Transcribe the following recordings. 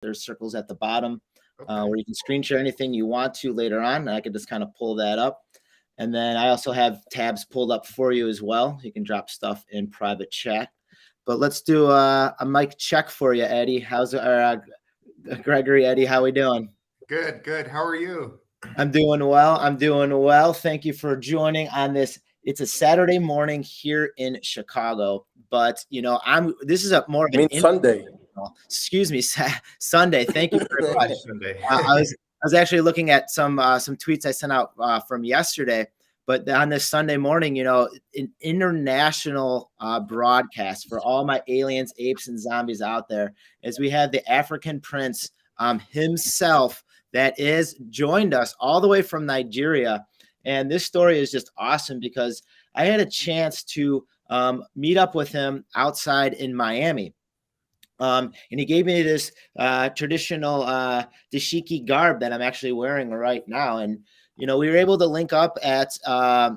There's circles at the bottom Okay. where you can screen share anything you want to later on. I can just kind of pull that up. And then I also have tabs pulled up for you as well. You can drop stuff in private chat. But let's do a mic check for you, Eddie. How's Gregory, Eddie, how we doing? Good, good. How are you? I'm doing well. I'm doing well. Thank you for joining on this. It's a Saturday morning here in Chicago, but this is a more of I an mean Sunday. excuse me, Sunday. Thank you very much. Sunday. I was actually looking at some tweets I sent out from yesterday, but on this Sunday morning, an international broadcast for all my aliens, apes, and zombies out there, as we had the African prince himself that is joined us all the way from Nigeria. And this story is just awesome because I had a chance to meet up with him outside in Miami. And he gave me this traditional dashiki garb that I'm actually wearing right now. And, we were able to link up at a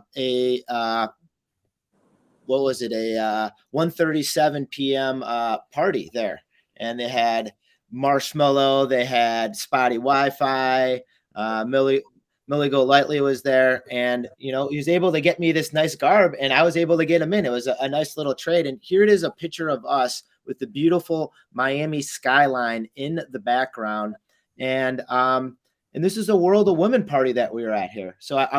1:37 p.m. Party there. And they had Marshmallow, they had Spotty Wi-Fi, Millie Go Lightly was there, and he was able to get me this nice garb, and I was able to get him in. It was a nice little trade, and here it is, a picture of us with the beautiful Miami skyline in the background, and this is a World of Women party that we were at here. So I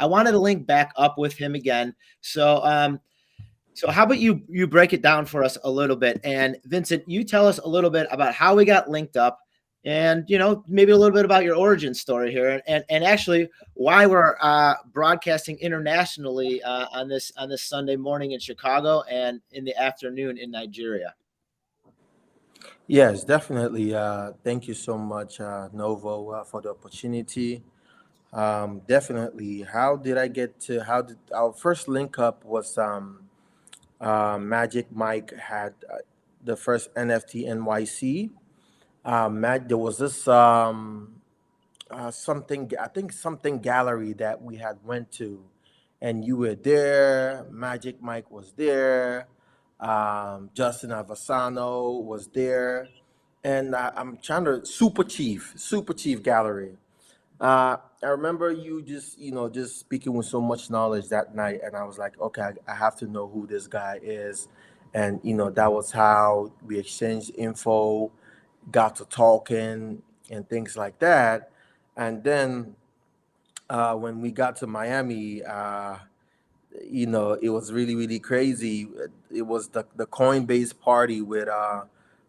wanted to link back up with him again. So so how about you break it down for us a little bit, and Vincent, you tell us a little bit about how we got linked up. And, maybe a little bit about your origin story here and actually why we're broadcasting internationally on this Sunday morning in Chicago and in the afternoon in Nigeria. Yes, definitely. Thank you so much, Novo, for the opportunity. Definitely. How did our first link up was Magic Mike had the first NFT NYC. There was this something gallery that we had went to, and you were there. Magic Mike was there. Justin Avasano was there, and I'm trying to Super Chief Gallery. I remember you just speaking with so much knowledge that night, and I was like, okay, I have to know who this guy is, and that was how we exchanged info, got to talking and things like that. And then when we got to Miami, it was really, really crazy. It was the Coinbase party with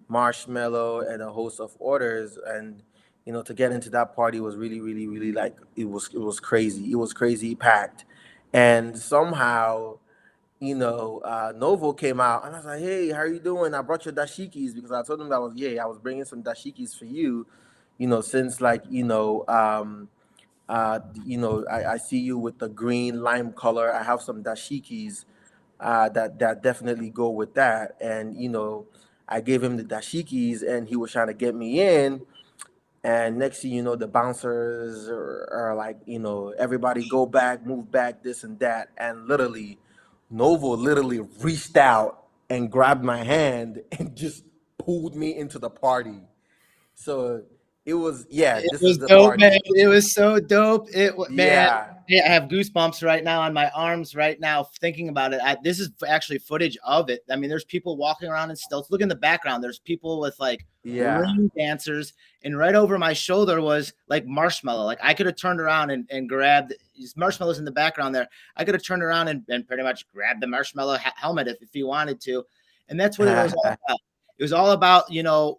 Marshmallow and a host of orders. And, to get into that party was really, really, really like, it was crazy. It was crazy packed. And somehow, Novo came out, and I was like, hey, how are you doing? I brought your dashikis because I told him I was bringing some dashikis for you, since I see you with the green lime color. I have some dashikis that definitely go with that. And, I gave him the dashikis, and he was trying to get me in. And next thing you know, the bouncers are like, everybody go back, move back, this and that. And Novo reached out and grabbed my hand and just pulled me into the party. So it was, this is the dope, party. man. It was so dope. Man, Yeah. I have goosebumps right now on my arms right now thinking about it. This is actually footage of it. I mean, there's people walking around in stilts. Look in the background. There's people with ring dancers, and right over my shoulder was like Marshmallow. Like I could have turned around and grabbed these marshmallows in the background there. I could have turned around and pretty much grabbed the Marshmallow helmet if he wanted to. And that's what it was all about. It was all about,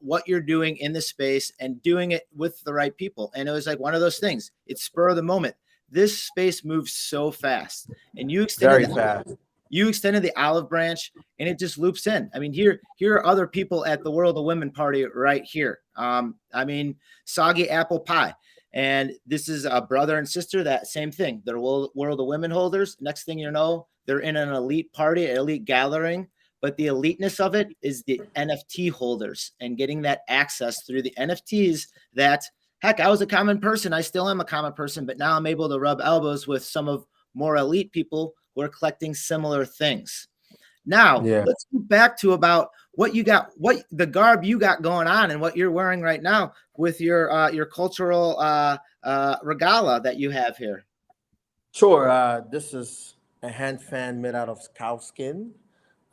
what you're doing in the space and doing it with the right people. And it was like one of those things. It's spur of the moment. This space moves so fast, and you extended the olive branch, and it just loops in. I mean, here are other people at the World of Women party right here. Soggy Apple Pie. And this is a brother and sister, that same thing. They're World of Women holders. Next thing you know, they're in an elite party, an elite gathering. But the eliteness of it is the NFT holders and getting that access through the NFTs that, heck, I was a common person. I still am a common person, but now I'm able to rub elbows with some of more elite people who are collecting similar things. Now, let's go back to about what you got, what the garb you got going on, and what you're wearing right now with your cultural regala that you have here. Sure. This is a hand fan made out of cow skin.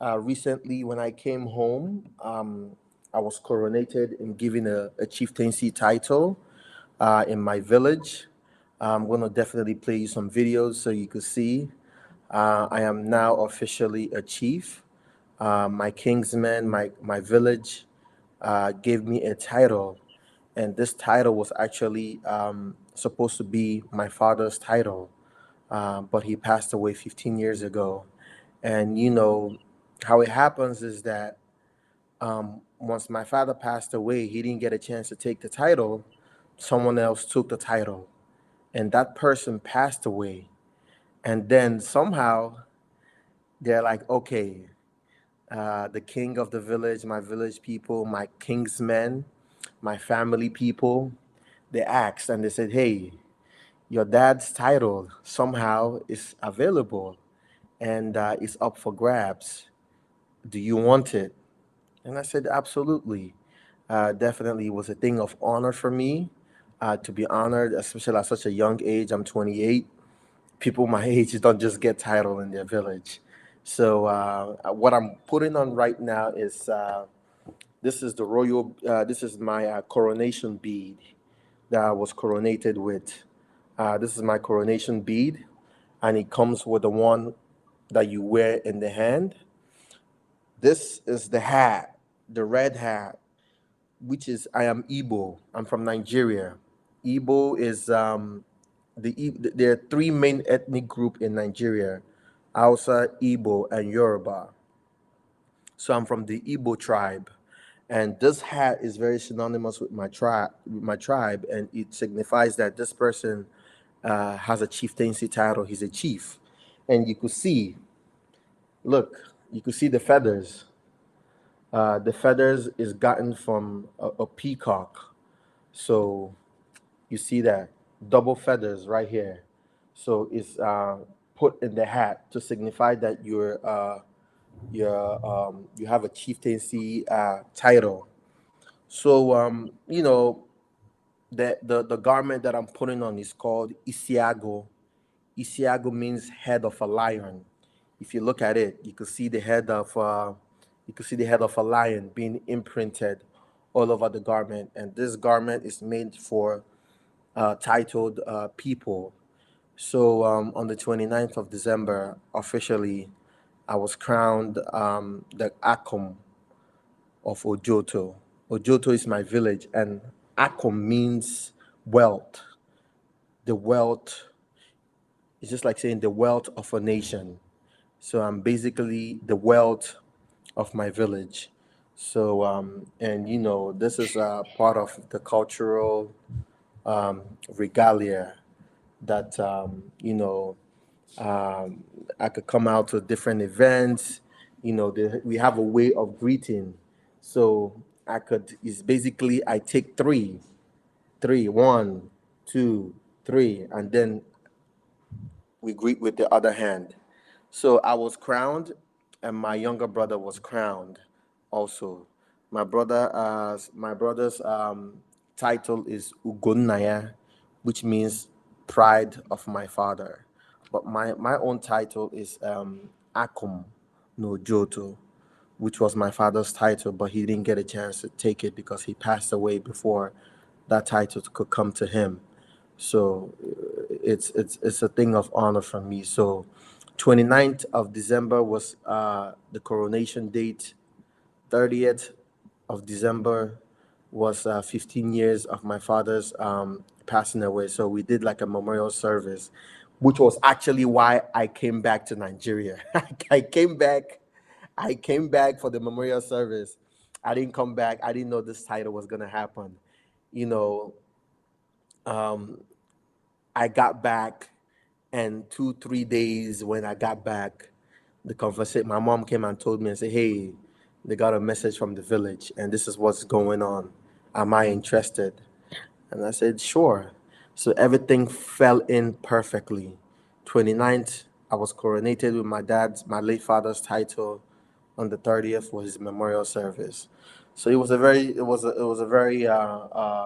Recently, when I came home, I was coronated and given a chieftaincy title in my village. I'm going to definitely play you some videos so you could see. I am now officially a chief. My kingsmen, my village gave me a title, and this title was actually supposed to be my father's title, but he passed away 15 years ago. And you know how it happens is that once my father passed away, he didn't get a chance to take the title. Someone else took the title, and that person passed away. And then somehow they're like, okay, the king of the village, my village people, my kingsmen, my family people, they asked and they said, hey, your dad's title somehow is available and it's up for grabs. Do you want it? And I said, absolutely. Definitely was a thing of honor for me to be honored, especially at such a young age. I'm 28. People my age don't just get title in their village. So what I'm putting on right now is this is the royal. This is my coronation bead that I was coronated with. This is my coronation bead, and it comes with the one that you wear in the hand. This is the hat, the red hat, which is I am Igbo. I'm from Nigeria. Igbo is there are three main ethnic group in Nigeria: Hausa, Igbo, and Yoruba. So I'm from the Igbo tribe, and this hat is very synonymous with my tribe, and it signifies that this person has a chieftaincy title. He's a chief, and you could see, look, you could see the feathers. The feathers is gotten from a peacock, so you see that double feathers right here. So it's put in the hat to signify that you have a chieftaincy title. So the garment that I'm putting on is called Isiago. Isiago means head of a lion. If you look at it, you can see the head of a lion being imprinted all over the garment. And this garment is made for titled people. So on the 29th of December, officially, I was crowned the Akom of Ojoto. Ojoto is my village, and Akom means wealth. The wealth is just like saying the wealth of a nation. So I'm basically the wealth of my village. So and this is part of the cultural regalia that um, I could come out to different events. We have a way of greeting. So it's basically I take three, one, two, three, and then we greet with the other hand. So I was crowned, and my younger brother was crowned also. My brother's title is Ugunnaya, which means pride of my father. But my own title is Akum no Joto, which was my father's title, but he didn't get a chance to take it because he passed away before that title could come to him. So it's a thing of honor for me. So 29th of December was the coronation date. 30th of December was 15 years of my father's passing away. So we did like a memorial service, which was actually why I came back to Nigeria. I came back. I came back for the memorial service. I didn't come back. I didn't know this title was gonna happen. You know, um, I got back, and 2 3 days when I got back, the conversation. My mom came and told me and said, "Hey, they got a message from the village, and this is what's going on. Am I interested?" And I said, "Sure." So everything fell in perfectly. 29th, I was coronated with my late father's title. on the 30th was his memorial service. So it was a very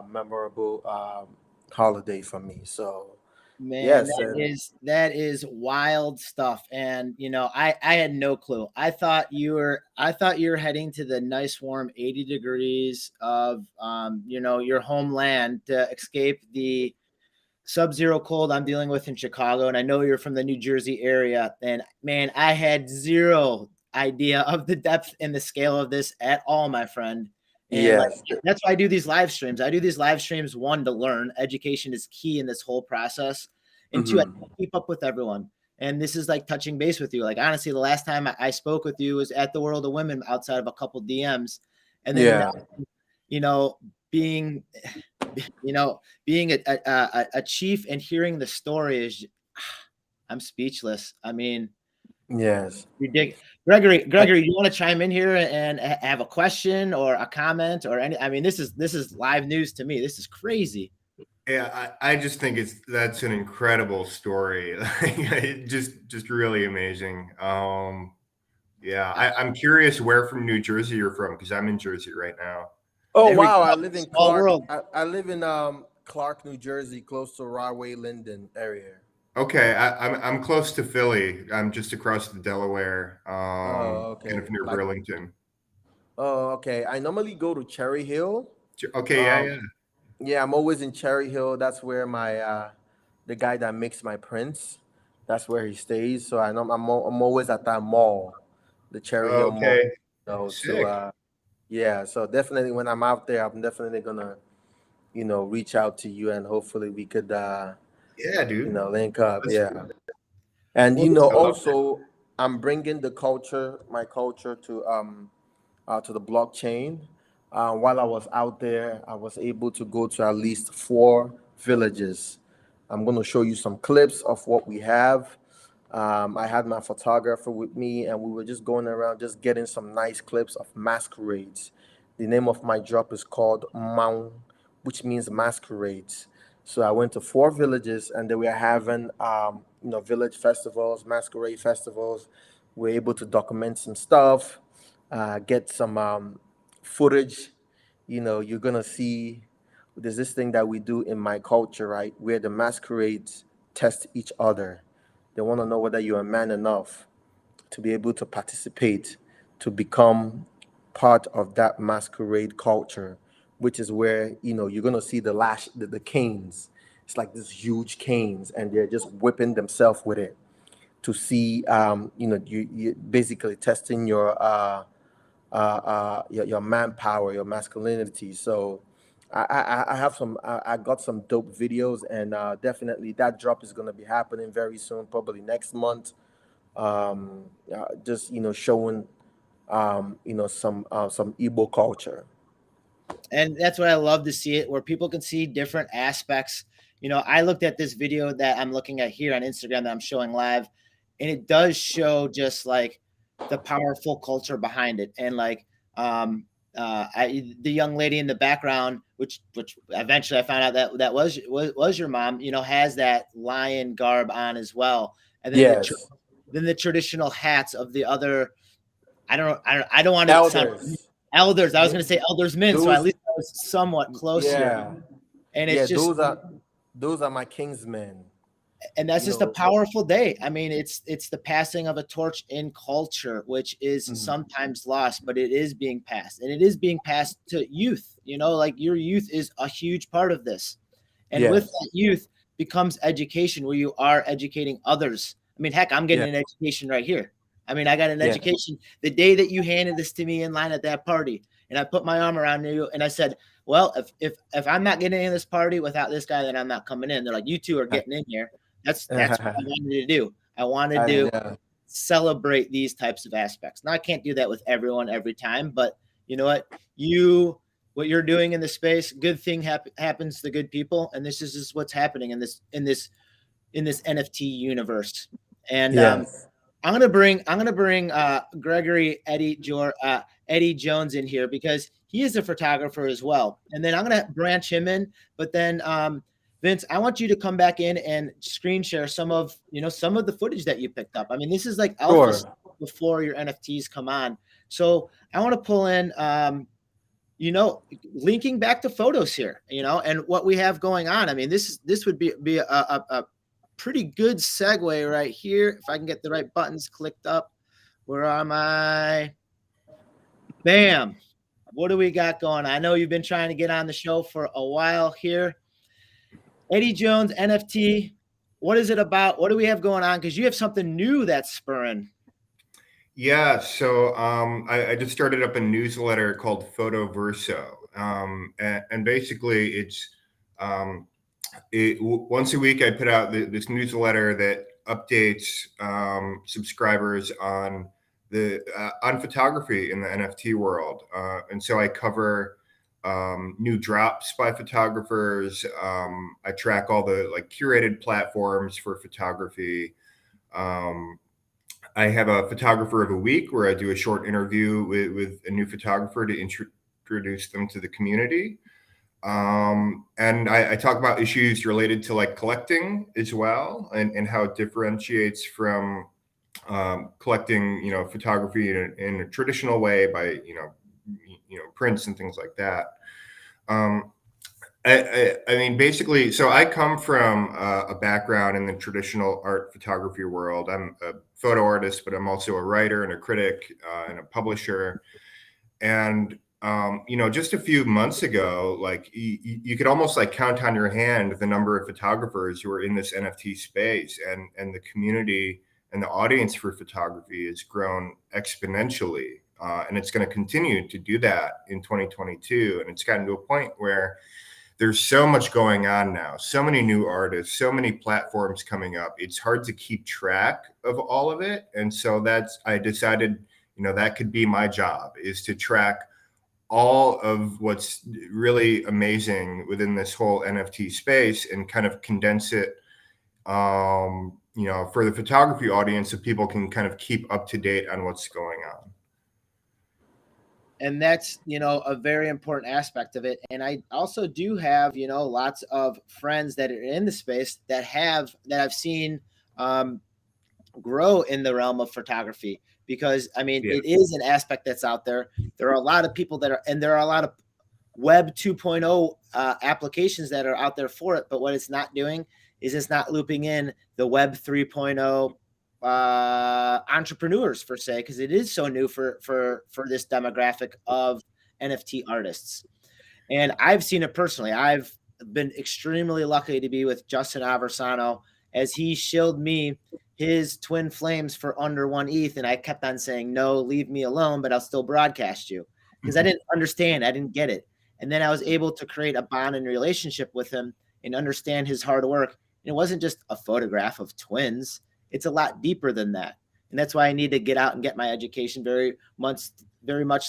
memorable holiday for me. So Man, yes, and that is wild stuff. And I had no clue. I thought you were heading to the nice warm 80 degrees of your homeland to escape the sub-zero cold I'm dealing with in Chicago. And I know you're from the New Jersey area. And man, I had zero idea of the depth and the scale of this at all, my friend. And like yes, that's why I do these live streams. I do these live streams, one, to learn. Education is key in this whole process. And two, I mhm, keep up with everyone. And this is like touching base with you. Like honestly, the last time I spoke with you was at the World of Women outside of a couple DMs. And then yeah, you know, being being a chief and hearing the story is I'm speechless. I mean, yes. ridiculous. I, Gregory, you want to chime in here and have a question or a comment or any? I mean, this is live news to me. This is crazy. Yeah, I just think that's an incredible story. just really amazing. Yeah, I'm curious where from New Jersey you're from because I'm in Jersey right now. oh There we wow, go. I live in Small Clark. world. I live in Clark, New Jersey, close to Rahway Linden area. Okay, I'm close to Philly. I'm just across the Delaware, Oh, kind okay. of near Like, Burlington. oh, okay. I normally go to Cherry Hill. Okay, yeah, Um, yeah. yeah, I'm always in Cherry Hill. That's where my the guy that makes my prints, that's where he stays. So I know I'm always at that mall, the Cherry Hill Mall. Okay, To sick. yeah. So definitely when I'm out there, I'm definitely gonna reach out to you and hopefully we could Yeah, dude. link up. Let's Yeah. And Well, this, I love it. also I'm bringing my culture to the blockchain. While I was out there, I was able to go to at least 4 villages. I'm going to show you some clips of what we have. I had my photographer with me, and we were just going around, just getting some nice clips of masquerades. The name of my drop is called Maun, which means masquerades. So I went to 4 villages, and they were having, village festivals, masquerade festivals. We're able to document some stuff, get some footage. You're gonna see. There's this thing that we do in my culture, right, where the masquerades test each other. They want to know whether you're a man enough to be able to participate, to become part of that masquerade culture, which is where you're gonna see the canes. It's like this huge canes, and they're just whipping themselves with it to see, you basically testing your manpower, your masculinity. So I have I got some dope videos, and definitely that drop is gonna be happening very soon, probably next month. Just showing some Igbo culture. and that's what I love to see it, where people can see different aspects. I looked at this video that I'm looking at here on Instagram that I'm showing live, and it does show just like the powerful culture behind it. And like the young lady in the background, which eventually I found out that was your mom, has that lion garb on as well. And then Yes, the traditional hats of the other. I don't want to sound elders. elders. I was Yeah, going to say elders men, so at those. least I was somewhat close here. Yeah, And it's yeah. just Those are my kingsmen. and that's You just a know. powerful day. I mean, it's the passing of a torch in culture, which is Mhm. sometimes lost, but it is being passed, and it is being passed to youth. Like your youth is a huge part of this, and with Yes. that youth becomes education, where you are educating others. I mean, heck, I'm Yeah. getting an education right here. I mean, I got an Yeah. education the day that you handed this to me in line at that party, and I put my arm around you and I said, "Well, if I'm not getting in this party without this guy, then I'm not coming in." They're like, "You two are getting in here." That's what I wanted to do. I wanted I to know. celebrate these types of aspects. Now I can't do that with everyone every time, but you know what you're doing in the space, good thing happens to good people, and this is just what's happening in this NFT universe. And Yes. I'm gonna bring Gregory Eddie Jones in here because he is a photographer as well. And then I'm gonna branch him in, but then Vince, I want you to come back in and screen share some of the footage that you picked up. I mean, this is like alpha Sure. stuff before your NFTs come on. So I want to pull in, linking back to photos here, and what we have going on. I mean, this would be a pretty good segue right here. If I can get the right buttons clicked up. Where am I? Bam. What do we got going? I know you've been trying to get on the show for a while here. Eddie Jones NFT. What is it about? What do we have going on? Because you have something new that's spurring. Yeah, so I just started up a newsletter called Photo Verso, and basically it's once a week I put out this newsletter that updates subscribers on on photography in the NFT world, and so I cover new drops by photographers. I track all the curated platforms for photography. I have a photographer of a week where I do a short interview with a new photographer to introduce them to the community. And I talk about issues related to collecting as well, and how it differentiates from collecting, photography in a traditional way by, prints and things like that. I mean, basically, so I come from a background in the traditional art photography world. I'm a photo artist, but I'm also a writer and a critic and a publisher. And, just a few months ago, you could almost count on your hand the number of photographers who are in this NFT space, and the community and the audience for photography has grown exponentially. And it's going to continue to do that in 2022. And it's gotten to a point where there's so much going on now, so many new artists, so many platforms coming up. It's hard to keep track of all of it. And so I decided, that could be my job, is to track all of what's really amazing within this whole NFT space and kind of condense it, for the photography audience, so people can kind of keep up to date on what's going on. And that's, a very important aspect of it. And I also do have, lots of friends that are in the space that I've seen grow in the realm of photography, because it is an aspect that's out there. There are a lot of people there are a lot of Web 2.0 applications that are out there for it. But what it's not doing is it's not looping in the Web 3.0 entrepreneurs, per se, because it is so new for this demographic of NFT artists. And I've seen it personally. I've been extremely lucky to be with Justin Aversano, as he shilled me his twin flames for under 1 ETH, and I kept on saying, no, leave me alone, but I'll still broadcast you, because I didn't understand. I didn't get it. And then I was able to create a bond and relationship with him and understand his hard work. And it wasn't just a photograph of twins. It's a lot deeper than that. And that's why I need to get out and get my education, very much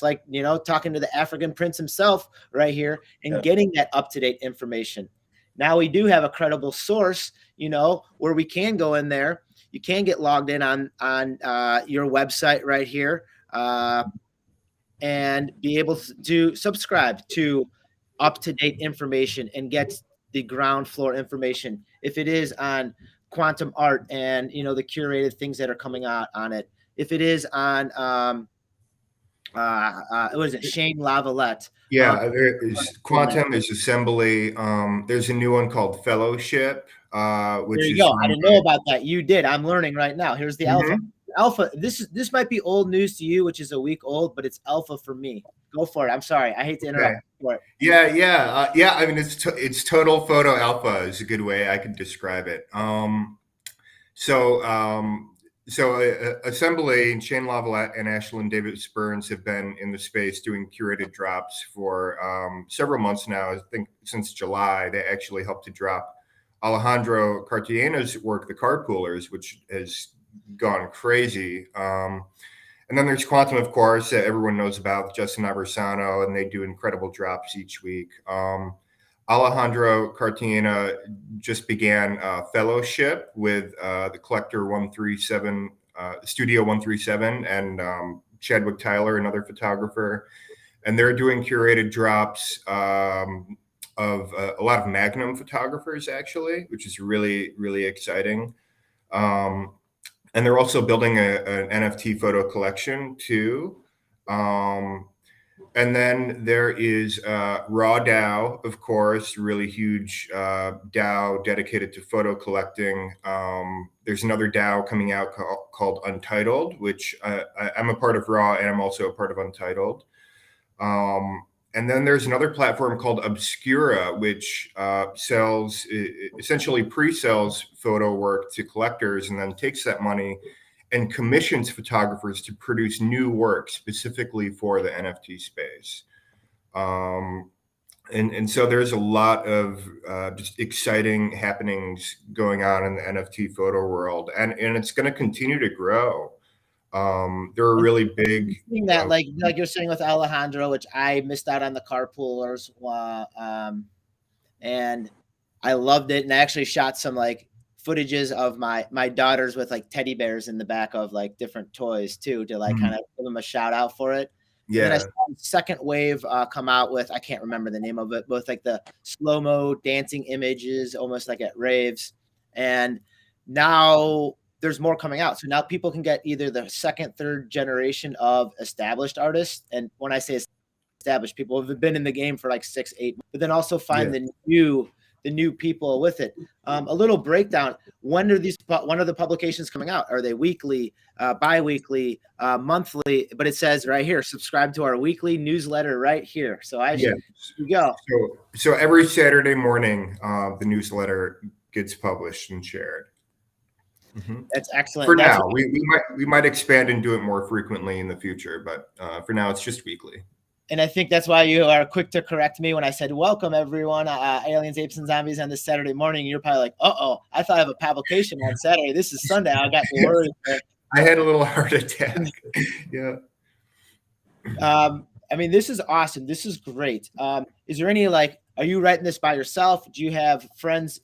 like, talking to the African prince himself right here, and getting that up-to-date information. Now we do have a credible source, where we can go in there. You can get logged in on your website right here, and be able to subscribe to up-to-date information and get the ground floor information. If it is on quantum art and the curated things that are coming out on it, if it is on what is it, Shane Lavalette? Yeah, there is Quantum, is Assembly. There's a new one called Fellowship, which there you is go. I didn't know about that. You did. I'm learning right now. Here's the alpha. Mhm. Alpha. This might be old news to you, which is a week old, but it's alpha for me. Go for it. I'm sorry. I hate to interrupt. Okay. Yeah. I mean, it's total photo alpha is a good way I could describe it. Assembly and Shane Lavalette and Ashlyn Davis Burns have been in the space doing curated drops for several months now. I think since July. They actually helped to drop Alejandro Cartagena's work, The Carpoolers, which has gone crazy. And then there's Quantum, of course, that everyone knows about, Justin Aversano, and they do incredible drops each week. Alejandro Cartagena just began fellowship with the Collector 137, Studio 137, and Chadwick Tyler, another photographer. And they're doing curated drops of a lot of Magnum photographers, actually, which is really, really exciting. And they're also building an NFT photo collection too. And then there is Raw DAO, of course, really huge DAO dedicated to photo collecting. There's another DAO coming out called Untitled, which I'm a part of Raw, and I'm also a part of Untitled. And then there's another platform called Obscura, which essentially pre-sells photo work to collectors and then takes that money and commissions photographers to produce new work specifically for the NFT space. And so there's a lot of just exciting happenings going on in the NFT photo world, and it's going to continue to grow. There are really big that, like you're saying with Alejandro, which I missed out on the carpoolers, and I loved it, and I actually shot some like footages of my daughters with like teddy bears in the back of like different toys too, to like kind of give them a shout out for it. And then I saw the second wave come out with, I can't remember the name of it, both like the slow-mo dancing images, almost like at raves. And now there's more coming out. So now people can get either the second, third generation of established artists. And when I say established, people have been in the game for like 6-8, but then also find the new people with it. A little breakdown. When are the publications coming out? Are they weekly, bi-weekly, monthly? But it says right here, subscribe to our weekly newsletter right here. So here we go. So every Saturday morning, the newsletter gets published and shared. That's excellent. For now, we might expand and do it more frequently in the future, but for now, it's just weekly. And I think that's why you are quick to correct me when I said, welcome, everyone, Aliens, Apes, and Zombies on this Saturday morning. You're probably like, uh-oh, I thought I have a publication on Saturday. This is Sunday. I got worried. I had a little heart attack. Yeah. I mean, this is awesome. This is great. Is there any, like, are you writing this by yourself? Do you have friends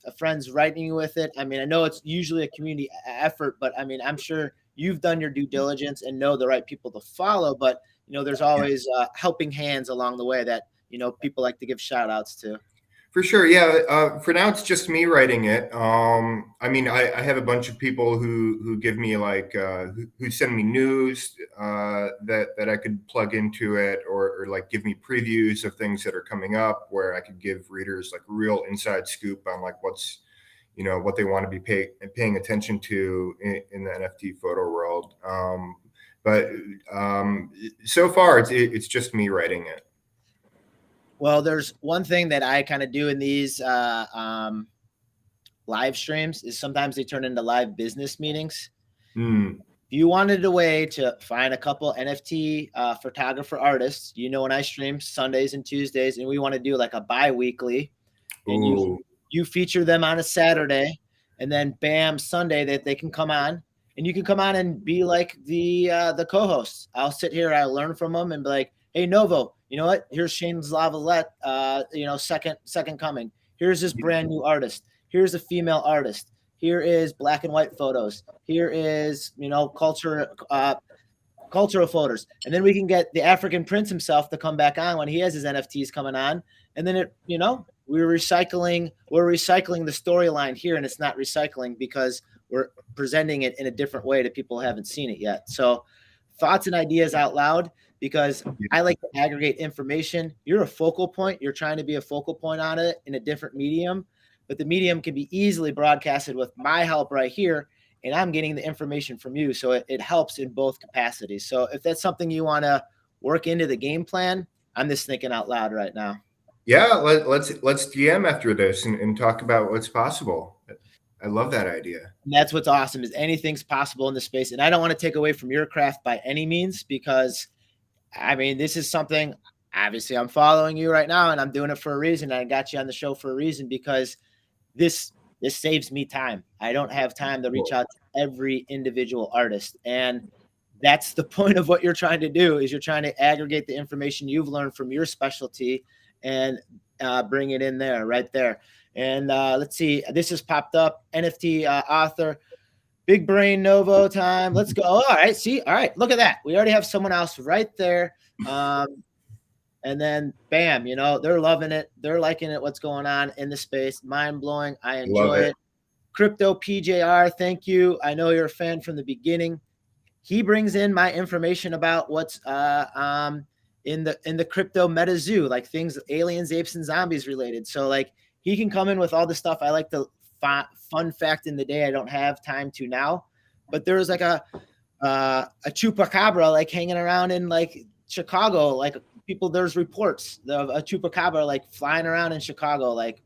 writing you with it? I mean, I know it's usually a community effort, but I mean, I'm sure you've done your due diligence and know the right people to follow, but you know, there's always helping hands along the way that, you know, people like to give shout outs to. For sure. Yeah. For now, it's just me writing it. I mean, I have a bunch of people who give me like, who send me news that I could plug into it, or like give me previews of things that are coming up where I could give readers like real inside scoop on like what's, you know, what they want to be paying attention to in the NFT photo world. But so far, it's just me writing it. Well, there's one thing that I kind of do in these live streams is sometimes they turn into live business meetings. If you wanted a way to find a couple NFT photographer artists, you know, when I stream Sundays and Tuesdays, and we want to do like a bi-weekly, and you feature them on a Saturday, and then bam, Sunday that they can come on. And you can come on and be like the co-hosts. I'll sit here, I'll learn from them and be like, hey, Novo, you know what? Here's Shane's Lavalette, you know, second coming. Here's this brand new artist. Here's a female artist. Here is black and white photos. Here is, you know, cultural photos. And then we can get the African Prince himself to come back on when he has his NFTs coming on. And then it, you know, we're recycling the storyline here, and it's not recycling because we're presenting it in a different way to people who haven't seen it yet. So thoughts and ideas out loud, because I like to aggregate information. You're a focal point. You're trying to be a focal point on it in a different medium, but the medium can be easily broadcasted with my help right here, and I'm getting the information from you. So it helps in both capacities. So if that's something you want to work into the game plan, I'm just thinking out loud right now. Yeah, let's DM after this and talk about what's possible. I love that idea. And that's what's awesome, is anything's possible in this space. And I don't want to take away from your craft by any means, because I mean, this is something, obviously I'm following you right now and I'm doing it for a reason. I got you on the show for a reason, because this saves me time. I don't have time to reach out to every individual artist. And that's the point of what you're trying to do, is you're trying to aggregate the information you've learned from your specialty and bring it in there, right there. And let's see, this has popped up. NFT author, big brain Novo time. Let's go. All right. See, all right. Look at that. We already have someone else right there. And then bam, you know, they're loving it. They're liking it. What's going on in the space. Mind blowing. I enjoy it. Crypto PJR. Thank you. I know you're a fan from the beginning. he brings in my information about what's in the crypto meta zoo, like things aliens, apes, and zombies related. So like he can come in with all the stuff. I like the fun fact in the day I don't have time to now, but there was like a chupacabra like hanging around in like Chicago. Like people, there's reports of a chupacabra like flying around in Chicago like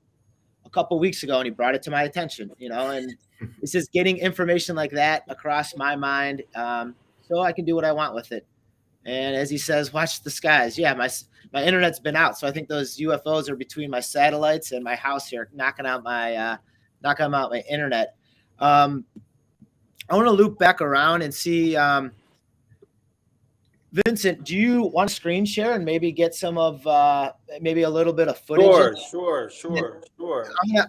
a couple weeks ago, and he brought it to my attention, you know, and it's just getting information like that across my mind, so I can do what I want with it. And as he says, watch the skies. Yeah, my internet's been out, so I think those UFOs are between my satellites and my house here, knocking out my internet. I want to loop back around and see, Vincent, do you want to screen share and maybe get some of maybe a little bit of footage? Sure.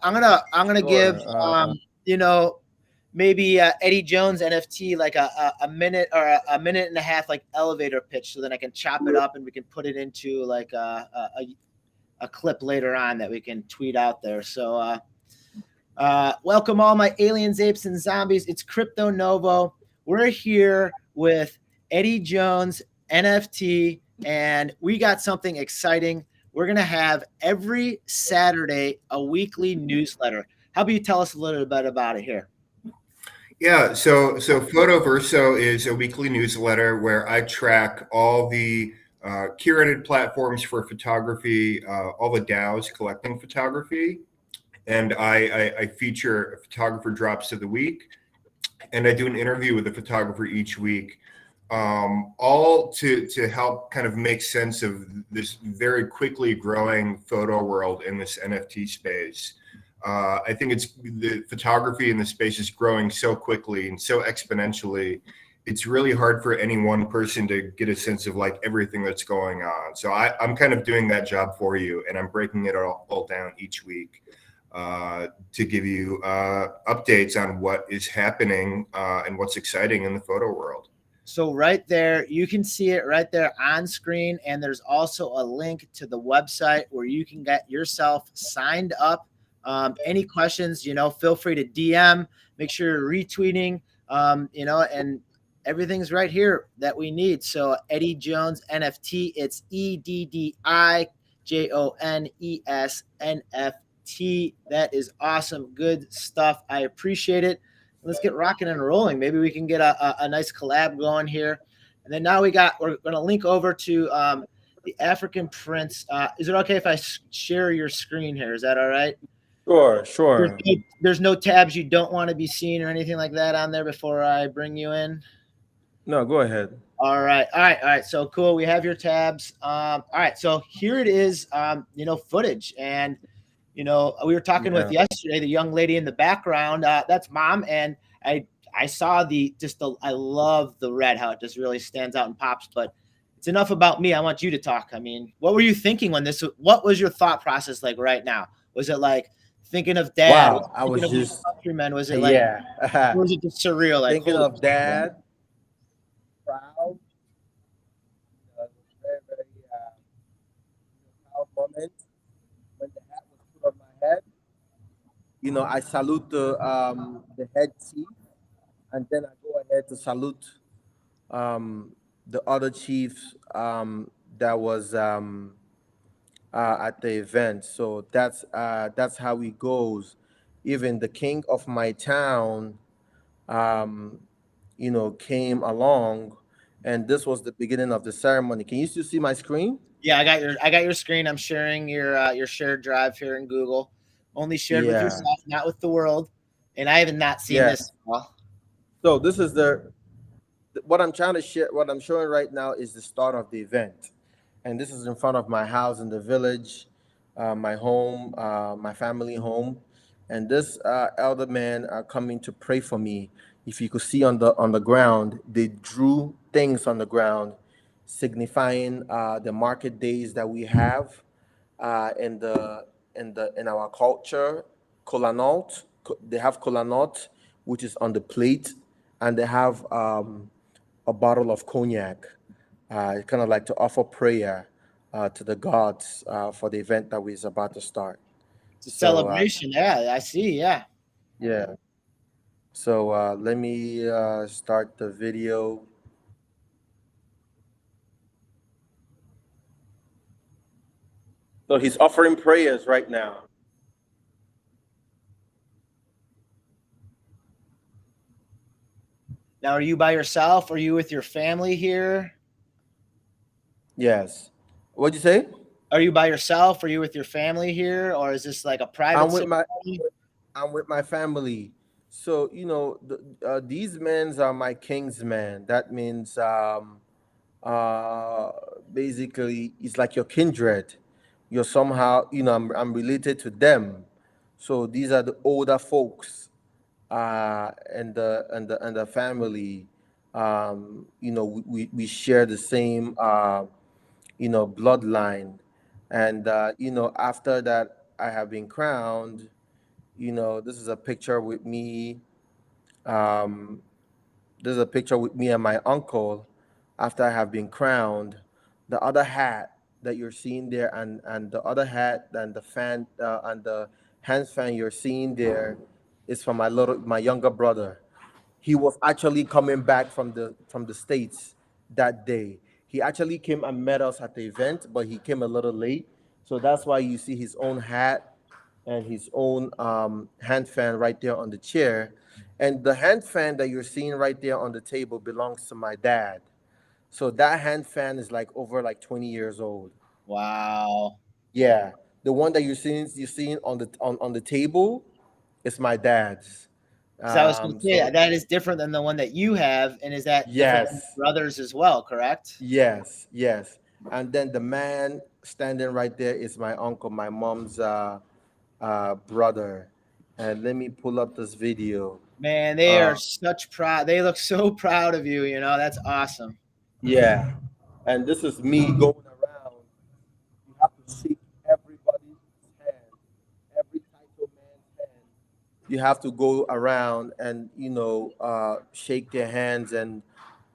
I'm gonna give you know, maybe Eddie Jones NFT like a minute or a minute and a half like elevator pitch, so then I can chop it up and we can put it into like a clip later on that we can tweet out there. So welcome all my aliens, apes, and zombies. It's Crypto Novo. We're here with Eddie Jones NFT, and we got something exciting. We're going to have every Saturday a weekly newsletter. How about you tell us a little bit about it here? Yeah, so Photoverso is a weekly newsletter where I track all the curated platforms for photography, all the DAOs collecting photography, and I feature a photographer drops of the week, and I do an interview with a photographer each week, all to help kind of make sense of this very quickly growing photo world in this NFT space. I think the photography in the space is growing so quickly and so exponentially. It's really hard for any one person to get a sense of like everything that's going on. So I'm kind of doing that job for you, and I'm breaking it all down each week to give you updates on what is happening and what's exciting in the photo world. So right there, you can see it right there on screen. And there's also a link to the website where you can get yourself signed up. Any questions, you know, feel free to DM, make sure you're retweeting, you know, and everything's right here that we need. So Eddie Jones NFT, it's EddiJonesNFT. That is awesome. Good stuff. I appreciate it. Let's get rocking and rolling. Maybe we can get a nice collab going here. And then now we're going to link over to the African Prince. Is it okay if I share your screen here? Is that all right? Sure. There's no tabs you don't want to be seen or anything like that on there before I bring you in? No, go ahead. All right. So cool. We have your tabs. All right. So here it is, you know, footage. And, you know, we were talking with yesterday, the young lady in the background, that's Mom. And I saw I love the red, how it just really stands out and pops, but it's enough about me. I want you to talk. I mean, what were you thinking what was your thought process like right now? Was it like thinking of Dad? Wow, I was just countrymen. Was it like, or was it just surreal? Like thinking of Dad, proud, very, very proud moment when the hat was put on my head. You know, I salute the head chief, and then I go ahead to salute the other chiefs that was at the event. So that's how it goes. Even the king of my town, you know, came along, and this was the beginning of the ceremony. Can you still see my screen? Yeah, I got your screen. I'm sharing your shared drive here in Google. Only shared with yourself, not with the world. And I have not seen this. So this is what I'm trying to share. What I'm showing right now is the start of the event, and this is in front of my house in the village, my home, my family home, and this elder man are coming to pray for me. If you could see on the ground, they drew things on the ground, signifying the market days that we have in our culture. Kolanot, they have kolanot, which is on the plate, and they have a bottle of cognac, kind of like to offer prayer to the gods for the event that is about to start. It's a celebration. Yeah, I see. Yeah. So let me start the video. So he's offering prayers right now. Now, are you by yourself? Are you with your family here? Yes. What'd you say? Are you by yourself? Are you with your family here, or is this like a private I'm with my ceremony? I'm with my family. So these men are my king's men. That means uh, basically it's like your kindred. You're somehow I'm related to them. So these are the older folks and the family. We share the same bloodline, and after that I have been crowned. This is a picture with me. Um, this is a picture with me and my uncle after I have been crowned. The other hat that you're seeing there, and the other hat and the fan and the hand fan you're seeing there, is from my younger brother. He was actually coming back from the States that day. He actually came and met us at the event, but he came a little late. So that's why you see his own hat and his own hand fan right there on the chair. And the hand fan that you're seeing right there on the table belongs to my dad. So that hand fan is like over like 20 years old. Wow. Yeah. The one that you're seeing on the table is my dad's. Because I was going to say So that is different than the one that you have, and is that different than yes. your brothers as well? Correct. Yes, yes. And then the man standing right there is my uncle, my mom's brother. And let me pull up this video. Man, they are Uh, such proud. They look so proud of you. That's awesome. yeah. And this is me going around. You have to shake everybody's hand, every title man's hand. You have to go around and, shake their hands and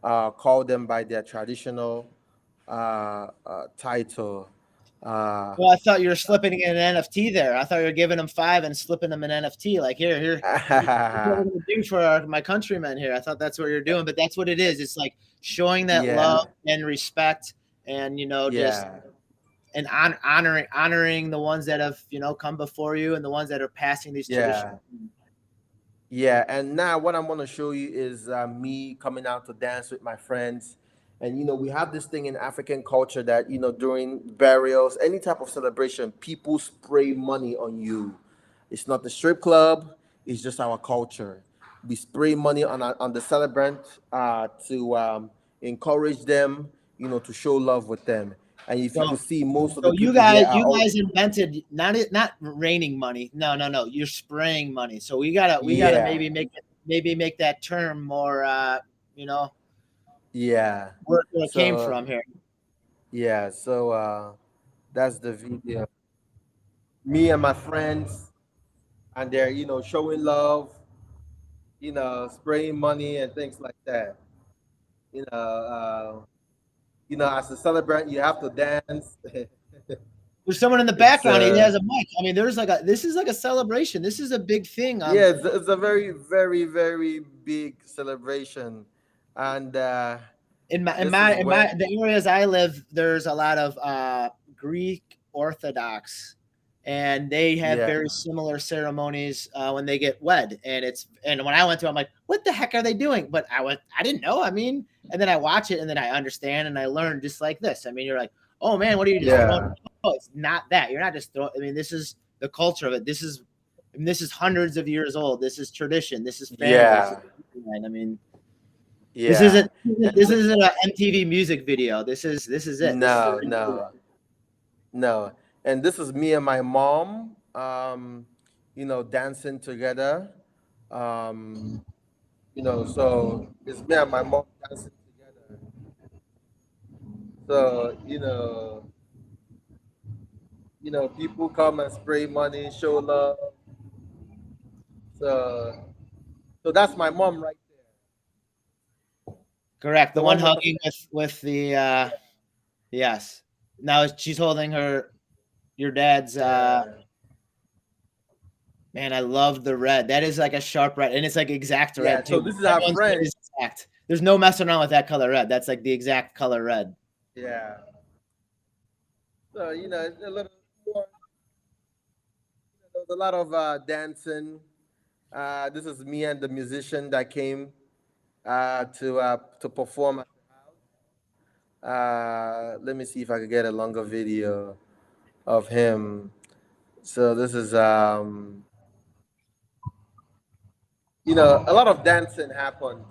call them by their traditional title. Uh, Well, I thought you were slipping in an NFT there. I thought you were giving them 5 and slipping them an NFT. Like here. This is what we're gonna do for my countrymen here. I thought that's what you're doing, but that's what it is. It's like showing that love yeah, and respect, and just yeah, and honoring the ones that have come before you and the ones that are passing these traditions. yeah, yeah. And now what I'm gonna show you is me coming out to dance with my friends. And we have this thing in African culture that during burials, any type of celebration, people spray money on you. It's not the strip club; it's just our culture. We spray money on the celebrant to encourage them, to show love with them. And if you So could see, most of So the you people here guys, are you all, guys invented not raining money. No, no, no. You're spraying money. So we gotta yeah, maybe make that term more you know yeah. where it came So from here. yeah, so that's the video. Me and my friends, and they're showing love, spraying money and things like that. You know, as a celebrant, you have to dance. There's someone in the It's background. He has a mic. I mean, this is like a celebration. This is a big thing. yeah, it's a very, very, very big celebration, and In my in this my is in when my the areas I live, there's a lot of Greek Orthodox, and they have yeah, very similar ceremonies when they get wed. And when I went to, I'm like, what the heck are they doing? But I didn't know. I mean, and then I watch it, and then I understand, and I learn just like this. I mean, you're like, oh man, what are you just throwing? yeah, Oh, it's not that. You're not just throwing. I mean, this is the culture of it. This is hundreds of years old. This is tradition. This is family. This is, yeah, I mean, this yeah. isn't this isn't an MTV music video. This is it. This is No, no, no. And this is me and my mom, dancing together. Um, so it's me and my mom dancing together. So, people come and spray money, show love. So that's my mom right there. correct. The The one one with hugging with the yes. Now she's holding your dad's yeah. man, I love the red. That is like a sharp red, and it's like exact Yeah, red so too. this is our Everyone's red friend. is exact. There's no messing around with that color red. That's like the exact color red. Yeah. So, it's a little was a lot of dancing. This is me and the musician that came to perform at the house. Let me see if I could get a longer video of him. So this is a lot of dancing happened.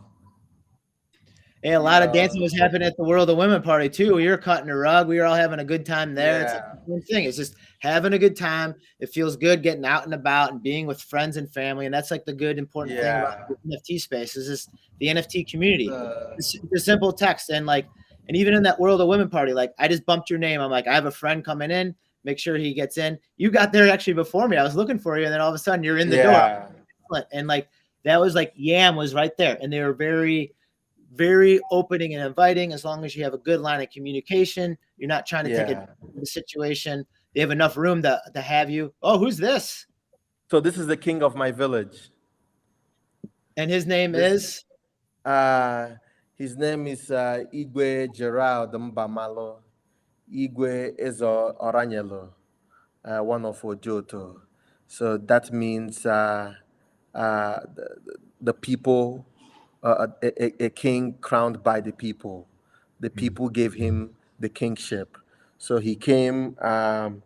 Hey, a lot of dancing was happening at the World of Women party too. We were cutting a rug. We were all having a good time there. It's like Yeah. the same thing. It's just having a good time. It feels good getting out and about and being with friends and family. And that's like the good, important thing about Yeah. the NFT space is just the NFT community. Uh, The simple text and even in that World of Women party, like I just bumped your name. I'm like, I have a friend coming in. Make sure he gets in. You got there actually before me. I was looking for you, and then all of a sudden you're in the door. And like that was like Yam was right there, and they were very very opening and inviting as long as you have a good line of communication. You're not trying to take a the situation. They have enough room to have you. Oh, who's this? So this is the king of my village. And his name is? His name is Igwe Gerald Mbamalo. Igwe is Oranyelo, one of Ojoto. So that means the people, a king crowned by the people. The people gave him the kingship. So he came, to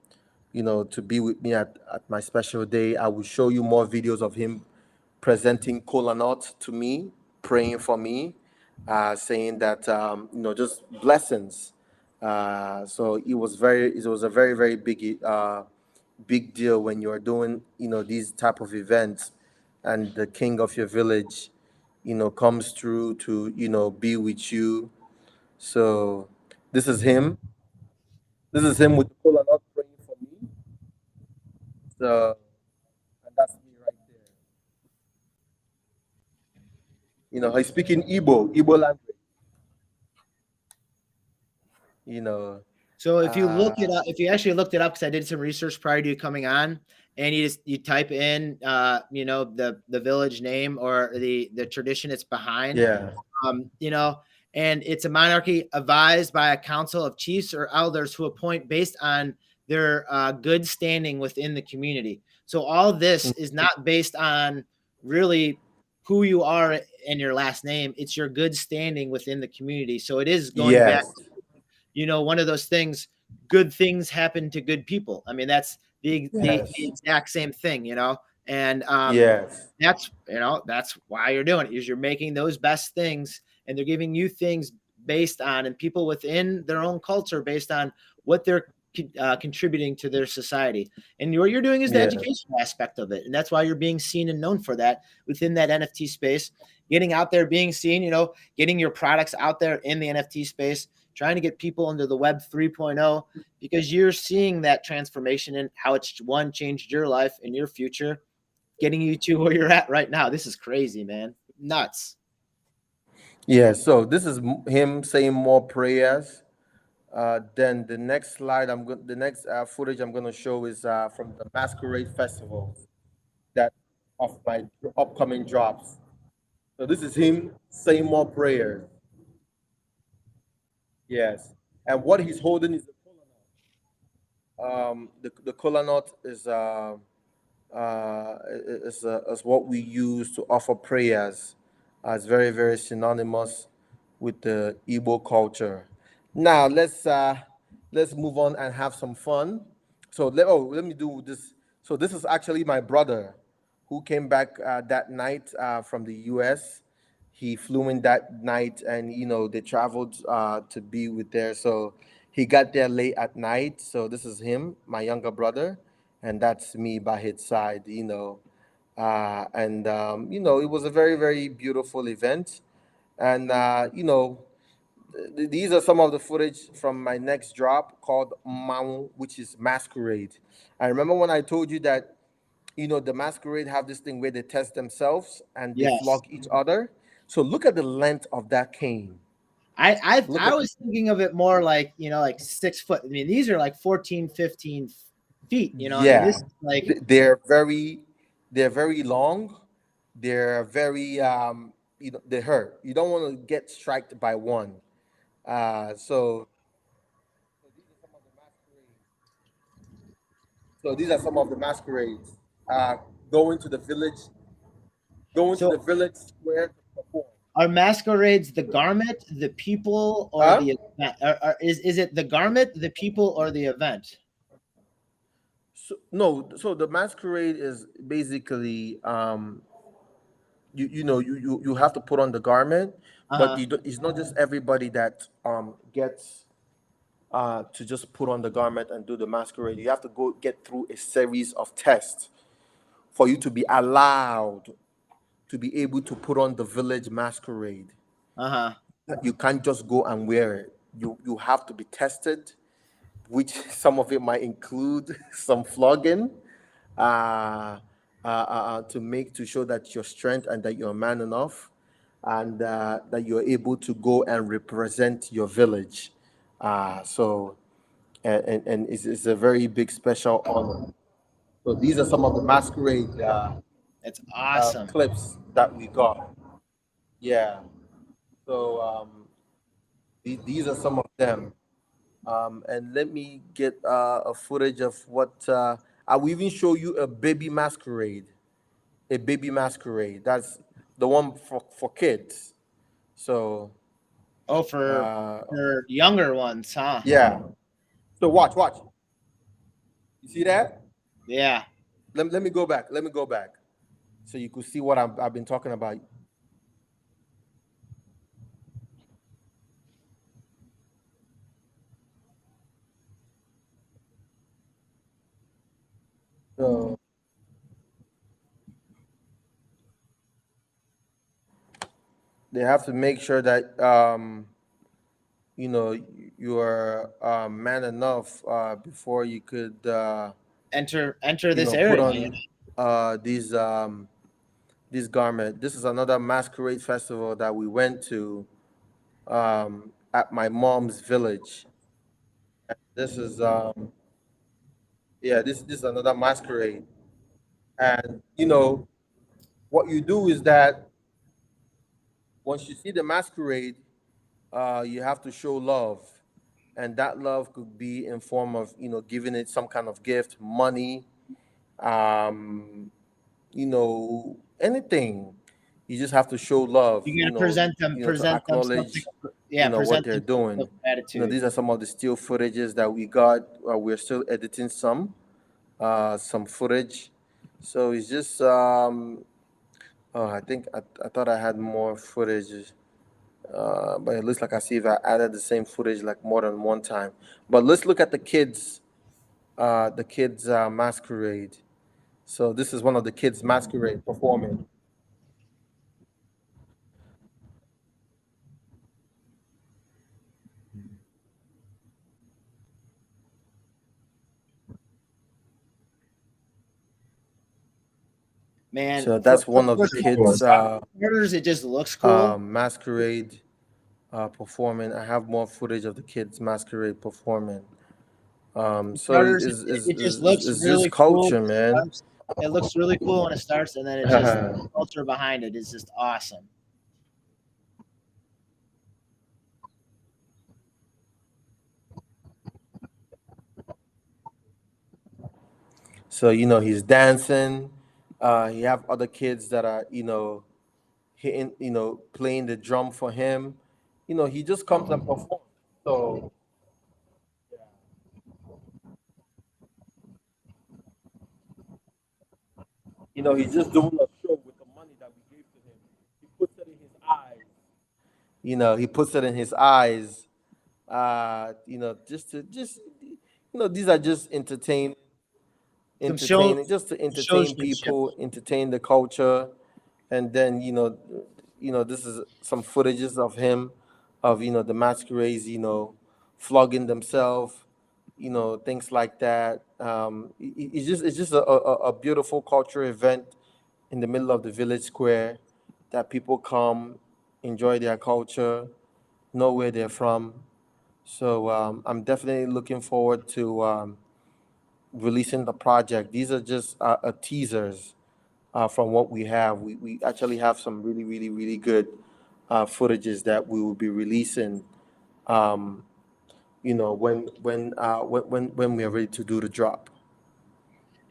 be with me at my special day. I will show you more videos of him presenting kola nut to me, praying for me, saying that just blessings. So it was a very very big deal when you're doing these type of events, and the king of your village, comes through to be with you. So this is him. This is him with the kola nut praying for me. So and that's me right there. He's speaking Igbo language. You know, So if you look it uh, up, if you actually looked it up, because I did some research prior to you coming on, and you type in the village name or the tradition it's behind, yeah, um, you know, and it's a monarchy advised by a council of chiefs or elders who appoint based on their good standing within the community. So all this is not based on really who you are and your last name. It's your good standing within the community. So it is going back, yes, one of those things, good things happen to good people. I mean, that's the yes, exact same thing, and yes, that's why you're doing it, is you're making those best things, and they're giving you things based on, and people within their own culture based on what they're contributing to their society. And what you're doing is the yeah, educational aspect of it, and that's why you're being seen and known for that within that NFT space, getting out there, being seen, getting your products out there in the NFT space, trying to get people into the web 3.0, because you're seeing that transformation and how it's changed your life and your future, getting you to where you're at right now. This is crazy, man. Nuts. yeah. So this is him saying more prayers. Then the next slide, the next footage I'm going to show is from the Masquerade Festival that of my upcoming drops. So this is him saying more prayers. Yes, and what he's holding is the kola nut. The kola nut is what we use to offer prayers. It's very very synonymous with the Igbo culture. Now let's move on and have some fun. So let me do this. So this is actually my brother who came back that night from the U.S. He flew in that night, and they traveled to be with there. So he got there late at night. So this is him, my younger brother, and that's me by his side. And it was a very very beautiful event, and these are some of the footage from my next drop called Mau, which is Masquerade. I remember when I told you that the Masquerade have this thing where they test themselves and they Yes. flog each other. So look at the length of that cane. Look I at was thinking of it more like, like 6 foot. I mean, these are like 14, 15 feet, I mean, this Yeah, is like, they're very long. They're very they hurt. You don't want to get struck by one. So these are some of the masquerades. So these are some of the masquerades. uh, going to the village, square to perform. Are masquerades the garment, the people, or Huh? the event? Is it the garment, the people, or the event? So, no, so the masquerade is basically you have to put on the garment, but Uh-huh. it's not just everybody that gets to just put on the garment and do the masquerade. You have to go get through a series of tests for you to be allowed to be able to put on the village masquerade. Uh-huh. You can't just go and wear it. You have to be tested, which some of it might include some flogging, to show that your strength and that you're man enough, and that you're able to go and represent your village. So, and it's a very big special honor. So these are some of the masquerade It's awesome. clips that we got. Yeah. So these are some of them. And let me get a footage of what I will even show you a baby masquerade. A baby masquerade. That's the one for kids. So Oh, uh, for younger ones, huh? yeah. So watch. You see that? Yeah. Let me go back. Let me go back, so you could see what I've been talking about. So they have to make sure that you are man enough before you could Enter this put area. on these garment. This is another masquerade festival that we went to at my mom's village. This is this is another masquerade, and what you do is that once you see the masquerade, you have to show love, and that love could be in form of giving it some kind of gift, money, um, anything. You just have to show love, You gotta to present them something. acknowledge, Yeah, what present they're them doing. of gratitude. These are some of the still footages that we got. We're still editing some footage. So it's just, oh, I thought I had more footage, but it looks like I see if I added the same footage like more than one time. But let's look at the kids masquerade. So this is one of the kids masquerade performing. Man, So that's one of the for kids starters, it just looks cool. masquerade performing. I have more footage of the kids masquerade performing. For So starters, it just looks is this really cool culture, when it man? starts. It looks really cool when it starts, and then it just the culture behind it is just awesome. So he's dancing. You have other kids that are hitting, playing the drum for him. He just comes and performs. So he's just doing a show with the money that we gave to him. He puts it in his eyes. He puts it in his eyes. Just these are just Some just to entertain showmanship. people, entertain the culture, and then this is some footages of him, of the masquerades, flogging themselves, things like that. It's just a beautiful cultural event in the middle of the village square that people come, enjoy their culture, know where they're from. So I'm definitely looking forward to releasing the project. These are just teasers from what we have. We actually have some really, really, really good footages that we will be releasing. When we are ready to do the drop.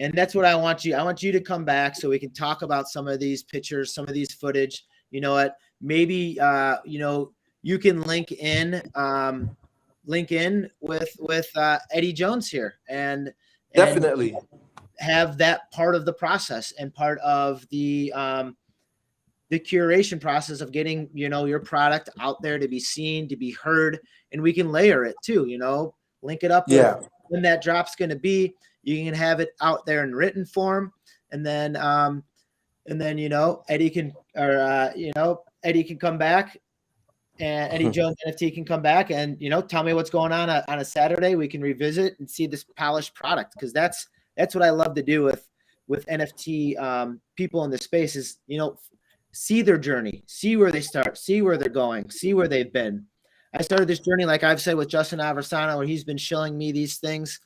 And that's what I want you. I want you to come back so we can talk about some of these pictures, some of these footage. You know what? Maybe you can link in with Eddie Jones here and Definitely. have that part of the process and part of the curation process of getting your product out there to be seen, to be heard, and we can layer it too. Link it up with when that drop's going to be. You can have it out there in written form, and then Eddie can Eddie can come back, and Eddie Jones NFT can come back and tell me what's going on a Saturday. We can revisit and see this polished product, because that's what I love to do with NFT people in the space is see their journey, see where they start, see where they're going, see where they've been. I started this journey, like I've said, with Justin Aversano, where he's been showing me these things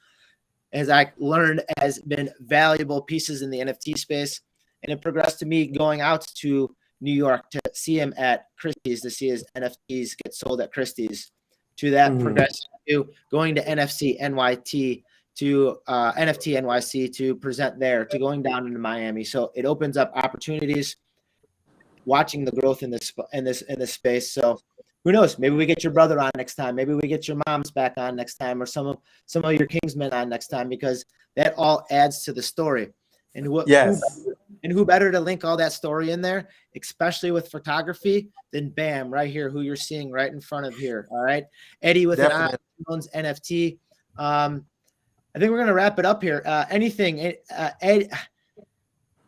as I learned has been valuable pieces in the NFT space. And it progressed to me going out to New York to see him at Christie's, to see his NFTs get sold at Christie's, to that progress to going to NFC NYT, to NFT NYC to present there, to going down into Miami. So it opens up opportunities, watching the growth in this space. So who knows? Maybe we get your brother on next time. Maybe we get your moms back on next time, or some of your Kingsmen on next time, because that all adds to the story. And who better to link all that story in there, especially with photography, than bam, right here, who you're seeing right in front of here. All right, Eddie with an Jones NFT. I think we're gonna wrap it up here. Anything, Ed?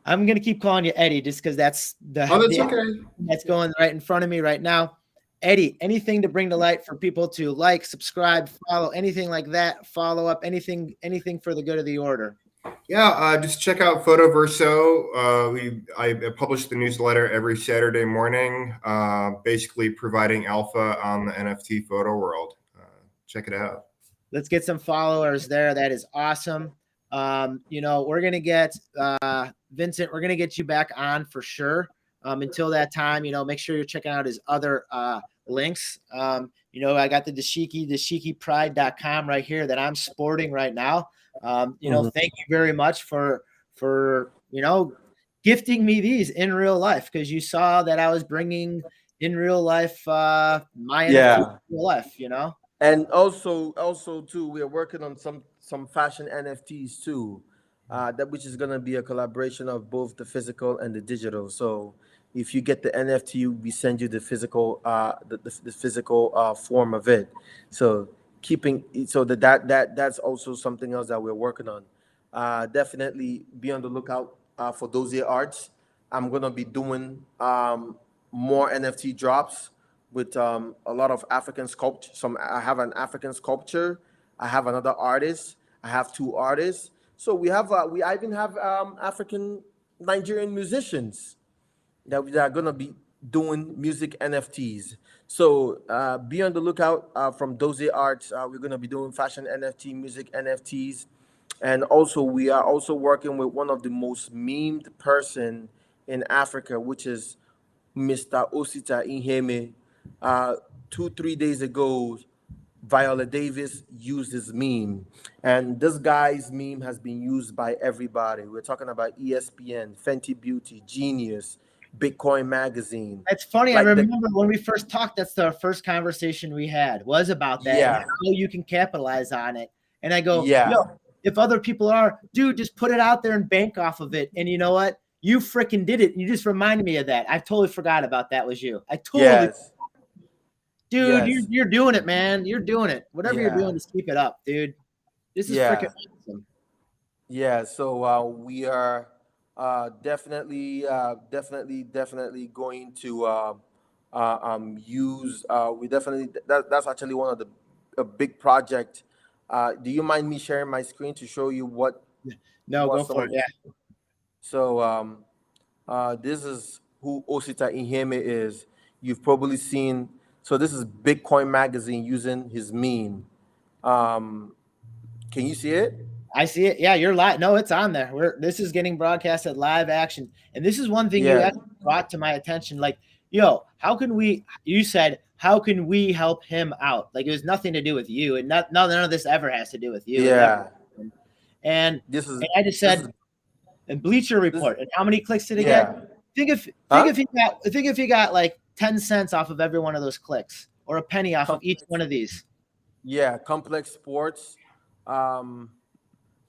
I'm gonna keep calling you Eddie just because that's okay. That's going right in front of me right now. Eddie, anything to bring to light for people to like, subscribe, follow, anything like that, follow up, anything for the good of the order? Yeah, just check out Photoverso. I publish the newsletter every Saturday morning, basically providing alpha on the NFT photo world. Check it out. Let's get some followers there. That is awesome. We're going to get Vincent, we're going to get you back on for sure. Until that time, make sure you're checking out his other links. I got the dashikipride.com right here that I'm sporting right now. Thank you very much for gifting me these in real life, because you saw that I was bringing in real life my NFT in real life, And also too, we are working on some fashion NFTs too, which is gonna be a collaboration of both the physical and the digital. So if you get the NFT, we send you the physical the physical form of it. So that's also something else that we're working on. Definitely be on the lookout for Dozier Arts. I'm gonna be doing more NFT drops with a lot of African sculpture. I have an African sculpture. I have another artist. I have two artists. So I even have African Nigerian musicians that are gonna be doing music NFTs. So be on the lookout from Dozier Arts. We're gonna be doing fashion NFT, music NFTs, and also we are also working with one of the most memed person in Africa, which is Mr. Osita Iheme. 2-3 days ago, Viola Davis used his meme, and this guy's meme has been used by everybody. We're talking about ESPN, Fenty Beauty, Genius, Bitcoin Magazine. It's funny. I remember when we first talked, that's the first conversation we had was about that. Yeah. And how you can capitalize on it. And I go, yo, if other people dude, just put it out there and bank off of it. And you know what? You freaking did it. You just reminded me of that. I totally forgot about that was you. I totally Dude, you're doing it, man. You're doing it. Whatever you're doing, just keep it up, dude. This is freaking awesome. Yeah, so we are definitely going to use. We definitely that's actually one of a big project. Do you mind me sharing my screen to show you what? No, go for it. Yeah. So this is who Osita Iheme is. You've probably seen. So this is Bitcoin Magazine using his meme. Can you see it? I see it. Yeah, you're live. No, it's on there. This is getting broadcasted live action. And this is one thing you actually brought to my attention. Like, yo, you said, how can we help him out? Like, it was nothing to do with you. And none of this ever has to do with you. Yeah. And, This is and I just said, and Bleacher Report, and how many clicks did it get? Think if he got like 10 cents off of every one of those clicks, or a penny off of each one of these. Yeah, Complex Sports.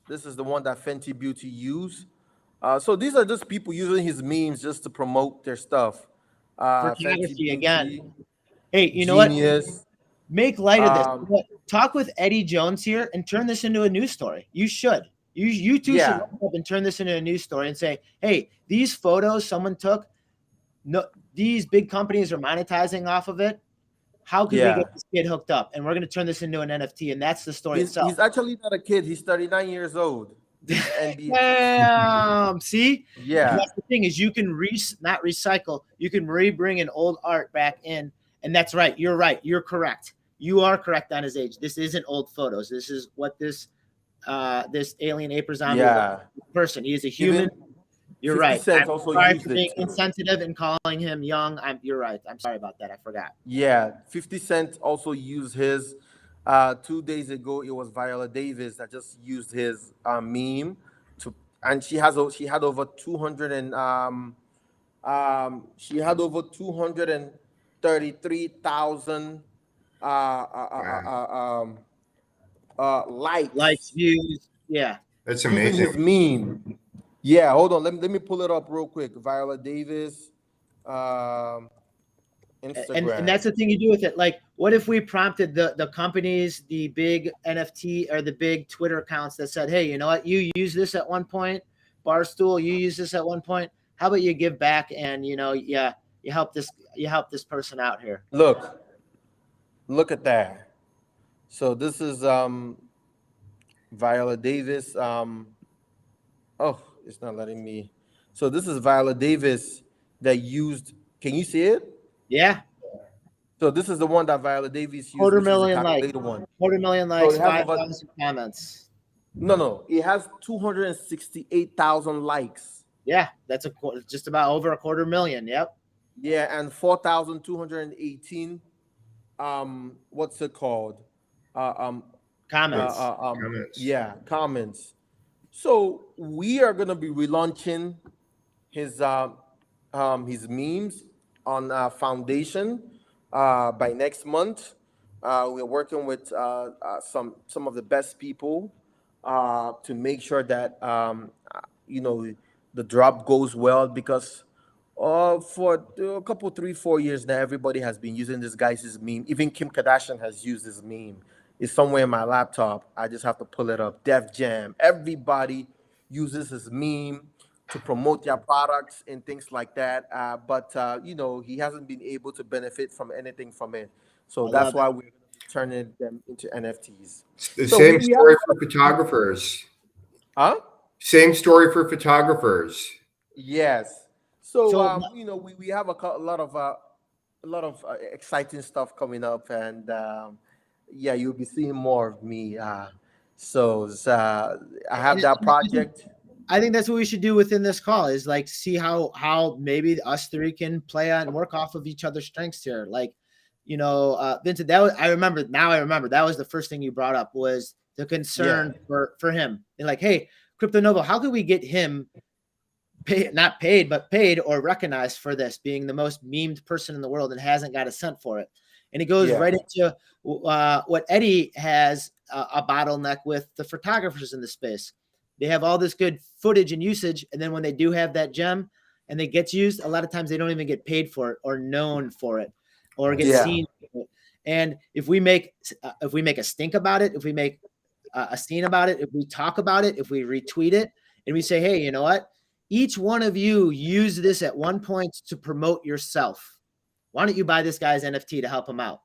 This is the one that Fenty Beauty use. So these are just people using his memes just to promote their stuff. Photography again. Hey, you know Genius. what? Make light of this. Talk with Eddie Jones here and turn this into a news story. You should. You two should look up and turn this into a news story and say, hey, these photos someone took, no, these big companies are monetizing off of it. How could we get this kid hooked up? And we're going to turn this into an NFT, and that's the story itself. He's actually not a kid. He's 39 years old. Damn. See? Yeah. And that's the thing is you can not recycle. You can re-bring an old art back in. And that's right. You're right. You're correct. You are correct on his age. This isn't old photos. This is what this alien ape zombie person. He is a human. You're right. I'm sorry for being insensitive and calling him young. You're right. I'm sorry about that. I forgot. Yeah, 50 Cent also used his. 2 days ago, it was Viola Davis that just used his meme and she had over 233,000 likes, views. Yeah, that's amazing. His meme. Yeah, hold on. Let me pull it up real quick. Viola Davis, Instagram. And that's the thing you do with it. Like, what if we prompted the companies, the big NFT or the big Twitter accounts that said, hey, you know what? You use this at one point. Barstool, you use this at one point. How about you give back and, you help this person out here. Look at that. So this is Viola Davis. Oh, it's not letting me. So this is Viola Davis that used. Can you see it? Yeah. So this is the one that Viola Davis used. 250,000 likes. One. 250,000 likes. 5,000 comments. No. It has 268,000 likes. Yeah, that's just about over 250,000. Yep. Yeah, and 4,218. What's it called? Comments. Comments. Yeah, comments. So we are gonna be relaunching his memes on Foundation by next month. We're working with some of the best people to make sure that the drop goes well, because for a couple 3-4 years now, everybody has been using this guy's meme. Even Kim Kardashian has used this meme. It's somewhere in my laptop. I just have to pull it up. Def Jam. Everybody uses his meme to promote their products and things like that. But he hasn't been able to benefit from anything from it. So that's why we're turning them into NFTs. The same story for photographers. Huh? Same story for photographers. Yes. So we have a lot of exciting stuff coming up, and you'll be seeing more of me. I have that project. I think that's what we should do within this call is like see how maybe us three can play on and work off of each other's strengths here. Like, Vincent, I remember that was the first thing you brought up was the concern for him. And like, hey, Crypto Novo, how could we get him not paid, but paid or recognized for this being the most memed person in the world and hasn't got a cent for it? And it goes right into what Eddie has a bottleneck with the photographers in the space. They have all this good footage and usage, and then when they do have that gem and they get used, a lot of times they don't even get paid for it or known for it or get seen for it. And if we make a stink about it, if we make a scene about it, if we talk about it, if we retweet it, and we say, hey, you know what? Each one of you use this at one point to promote yourself. Why don't you buy this guy's NFT to help him out?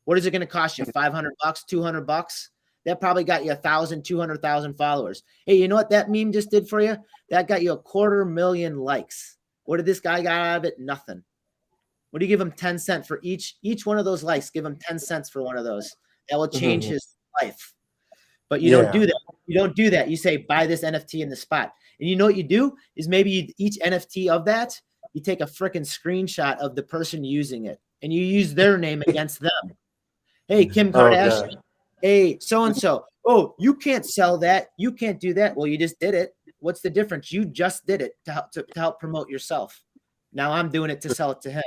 What is it going to cost you? $500, $200? That probably got you 1,000, 200,000 followers. Hey, you know what that meme just did for you? That got you 250,000 likes. What did this guy got out of it? Nothing. What do you give him 10 cents for each one of those likes? Give him 10 cents for one of those. That will change his life. But you don't do that. You don't do that. You say, buy this NFT in the spot. And you know what you do is maybe each NFT of that, you take a freaking screenshot of the person using it and you use their name against them. Hey, Kim Kardashian. Hey, so-and-so, oh, you can't sell that. You can't do that. Well, you just did it. What's the difference? You just did it to help promote yourself. Now I'm doing it to sell it to him.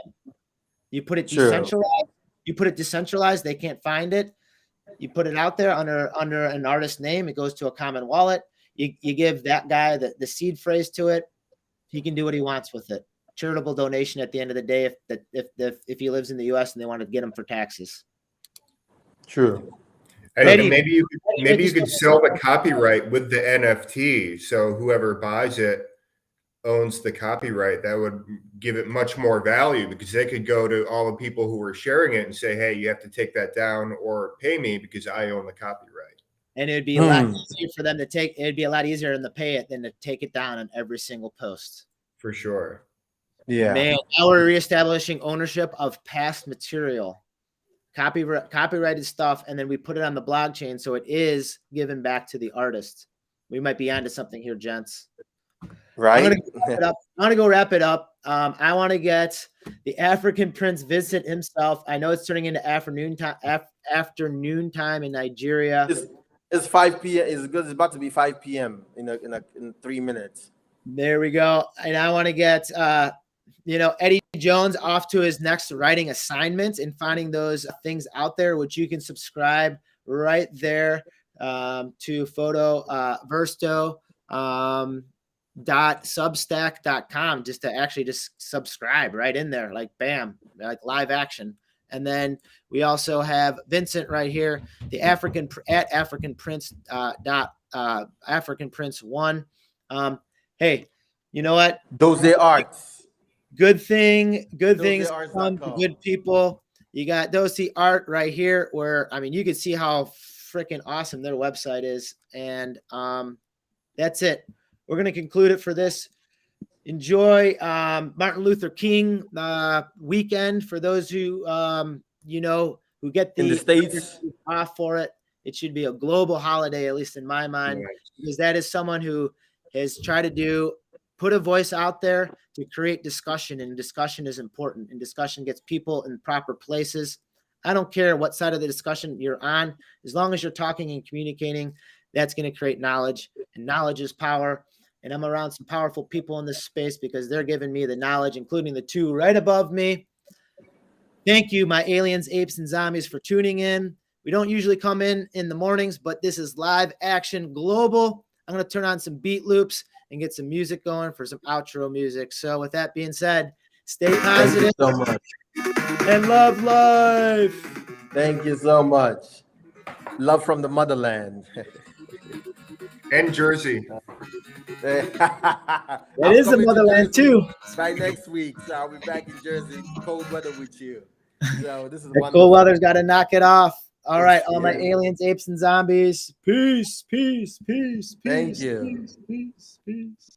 You put it decentralized. You put it decentralized. They can't find it. You put it out there under an artist name. It goes to a common wallet. You give that guy the seed phrase to it. He can do what he wants with it. Charitable donation at the end of the day if he lives in the U.S. and they want to get him for taxes. True. And maybe you could sell the copyright with the NFT, so whoever buys it owns the copyright. That would give it much more value because they could go to all the people who are sharing it and say, hey, you have to take that down or pay me because I own the copyright. And it'd be a lot easier for them to take. It'd be a lot easier than to pay it than to take it down on every single post. For sure. Yeah. Man, now we're reestablishing ownership of past material, copyrighted stuff, and then we put it on the blockchain so it is given back to the artist. We might be onto something here, gents. Right. I'm gonna go wrap it up. I want to get the African Prince Vincent himself. I know it's turning into afternoon time in Nigeria. It's 5 p.m. It's about to be 5 p.m. in 3 minutes. There we go. And I want to get Eddie Jones off to his next writing assignment and finding those things out there, which you can subscribe right there to Versto. .substack.com just to actually just subscribe right in there, like bam, like live action. And then we also have Vincent right here, the African Prince African Prince 1. Hey, you know what? Those they arts. Good things come to good people. You got Dosi Art right here, where you can see how freaking awesome their website is. And that's it. We're going to conclude it for this. Enjoy Martin Luther King weekend for those who, who get in the States off for it. It should be a global holiday, at least in my mind, because that is someone who has tried to put a voice out there to create discussion, and discussion is important, and discussion gets people in proper places. I don't care what side of the discussion you're on, as long as you're talking and communicating, that's going to create knowledge, and knowledge is power. And I'm around some powerful people in this space because they're giving me the knowledge, including the two right above me. Thank you, my aliens, apes, and zombies, for tuning in. We don't usually come in the mornings, but this is live action global. I'm going to turn on some beat loops and get some music going for some outro music. So with that being said, stay positive. Thank you so much. And love life. Thank you so much. Love from the motherland. And Jersey. That is the motherland too. By next week, so I'll be back in Jersey, cold weather with you. So this is the wonderful. cold weather's got to knock it off. All right, all my aliens, apes, and zombies. Peace, peace, peace, peace. Thank you. Peace, peace, peace.